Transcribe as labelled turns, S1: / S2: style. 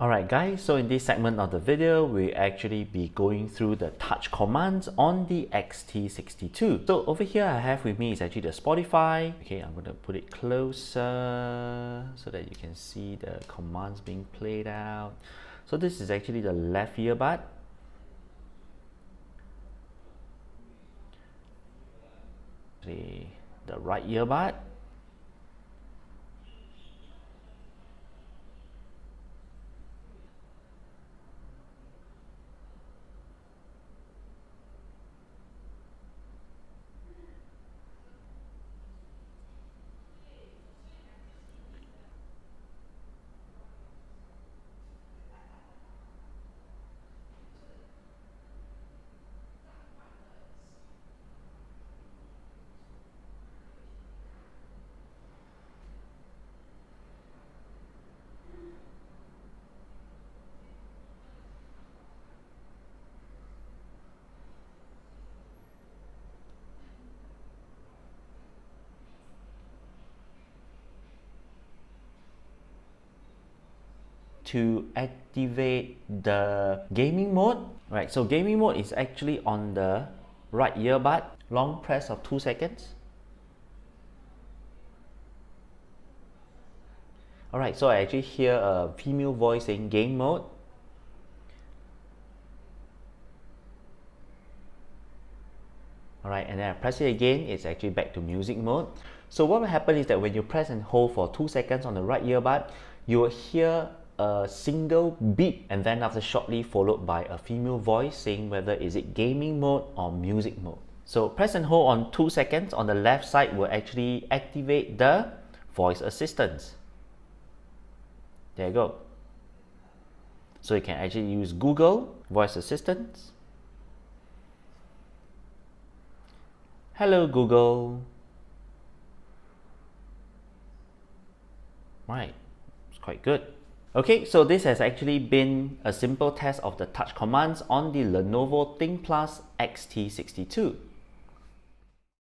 S1: Alright guys, so in this segment of the video, we'll actually be going through the touch commands on the XT62. So over here I have with me is actually the Spotify. Okay, I'm going to put it closer so that you can see the commands being played out. So this is actually the left earbud. The right earbud. To activate the gaming mode, right? So gaming mode is actually on the right earbud. Long press of 2 seconds. Alright, so I actually hear a female voice saying game mode. Alright, and then I press it again, it's actually back to music mode. So what will happen is that when you press and hold for 2 seconds on the right earbud, you will hear a single beep, and then after shortly followed by a female voice saying whether is it gaming mode or music mode. So press and hold on 2 seconds on the left side will actually activate the voice assistance. There you go. So you can actually use Google voice assistants. Hello Google. Right, it's quite good. Okay, so this has actually been a simple test of the touch commands on the LENOVO ThinkPlus XT62.